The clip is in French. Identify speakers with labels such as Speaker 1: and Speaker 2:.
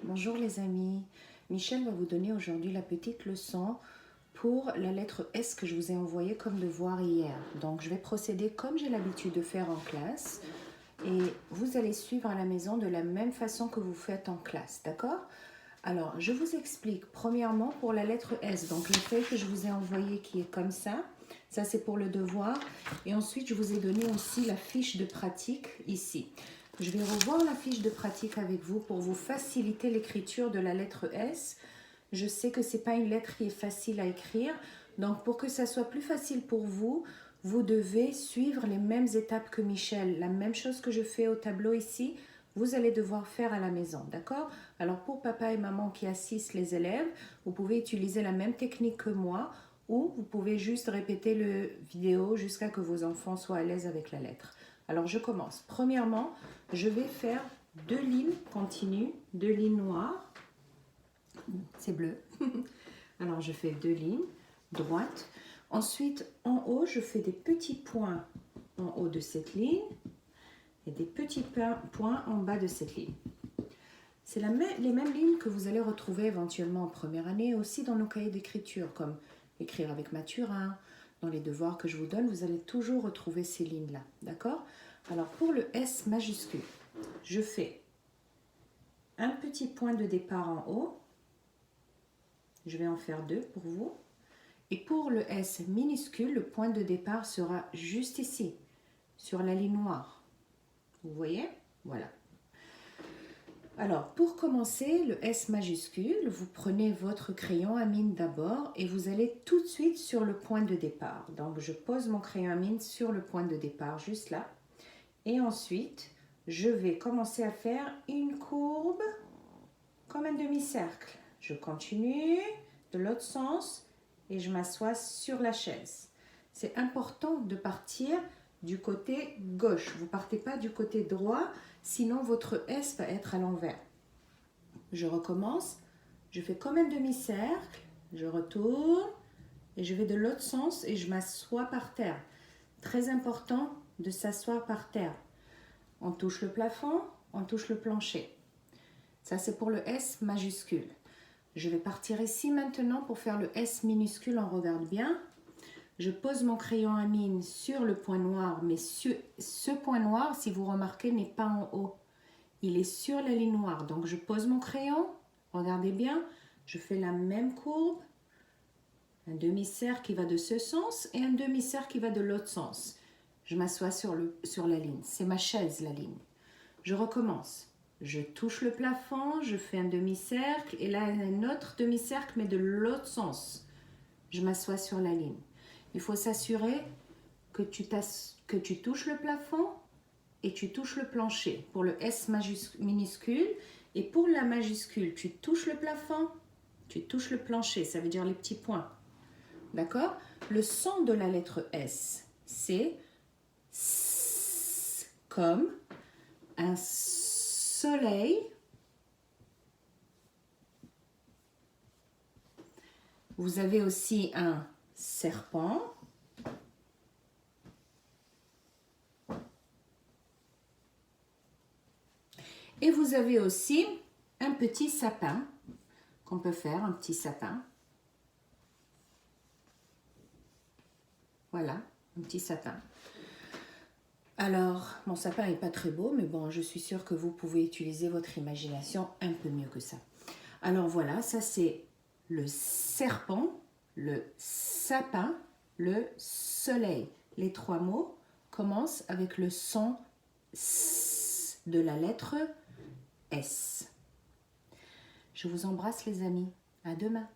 Speaker 1: Bonjour les amis, Michel va vous donner aujourd'hui la petite leçon pour la lettre S que je vous ai envoyée comme devoir hier. Donc je vais procéder comme j'ai l'habitude de faire en classe et vous allez suivre à la maison de la même façon que vous faites en classe, d'accord? Alors je vous explique premièrement pour la lettre S, donc la feuille que je vous ai envoyée qui est comme ça c'est pour le devoir et ensuite je vous ai donné aussi la fiche de pratique ici. Je vais revoir la fiche de pratique avec vous pour vous faciliter l'écriture de la lettre S. Je sais que ce n'est pas une lettre qui est facile à écrire. Donc, pour que ça soit plus facile pour vous, vous devez suivre les mêmes étapes que Michel. La même chose que je fais au tableau ici, vous allez devoir faire à la maison, d'accord? Alors, pour papa et maman qui assistent les élèves, vous pouvez utiliser la même technique que moi ou vous pouvez juste répéter le vidéo jusqu'à que vos enfants soient à l'aise avec la lettre. Alors, je commence. Premièrement, je vais faire 2 lignes continues, 2 lignes noires. C'est bleu. Alors, je fais 2 lignes droites. Ensuite, en haut, je fais des petits points en haut de cette ligne et des petits points en bas de cette ligne. C'est les mêmes lignes que vous allez retrouver éventuellement en première année, aussi dans nos cahiers d'écriture, comme écrire avec Mathurin. Dans les devoirs que je vous donne, vous allez toujours retrouver ces lignes-là, d'accord? Alors, pour le S majuscule, je fais un petit point de départ en haut. Je vais en faire 2 pour vous. Et pour le S minuscule, le point de départ sera juste ici, sur la ligne noire. Vous voyez? Voilà. Alors, pour commencer, le S majuscule, vous prenez votre crayon à mine d'abord et vous allez tout de suite sur le point de départ. Donc, je pose mon crayon à mine sur le point de départ, juste là. Et ensuite, je vais commencer à faire une courbe comme un demi-cercle. Je continue de l'autre sens et je m'assois sur la chaise. C'est important de partir du côté gauche. Vous ne partez pas du côté droit, sinon votre S va être à l'envers. Je recommence, je fais comme un demi-cercle, je retourne et je vais de l'autre sens et je m'assois par terre. Très important de s'asseoir par terre. On touche le plafond, on touche le plancher. Ça, c'est pour le S majuscule. Je vais partir ici maintenant pour faire le S minuscule. On regarde bien. Je pose mon crayon à mine sur le point noir, mais ce point noir, si vous remarquez, n'est pas en haut. Il est sur la ligne noire. Donc, je pose mon crayon. Regardez bien. Je fais la même courbe. Un demi-cercle qui va de ce sens et un demi-cercle qui va de l'autre sens. Je m'assois sur la ligne. C'est ma chaise, la ligne. Je recommence. Je touche le plafond, je fais un demi-cercle et là un autre demi-cercle mais de l'autre sens. Je m'assois sur la ligne. Il faut s'assurer que tu touches le plafond et tu touches le plancher pour le S minuscule et pour la majuscule, tu touches le plafond, tu touches le plancher, ça veut dire les petits points. D'accord? Le son de la lettre S, c'est S comme un soleil. Vous avez aussi un serpent. Et vous avez aussi un petit sapin qu'on peut faire, un petit sapin. Voilà, un petit sapin. Alors, mon sapin n'est pas très beau, mais bon, je suis sûre que vous pouvez utiliser votre imagination un peu mieux que ça. Alors voilà, ça c'est le serpent, le sapin, le soleil. Les 3 mots commencent avec le son S de la lettre S. Je vous embrasse les amis. À demain.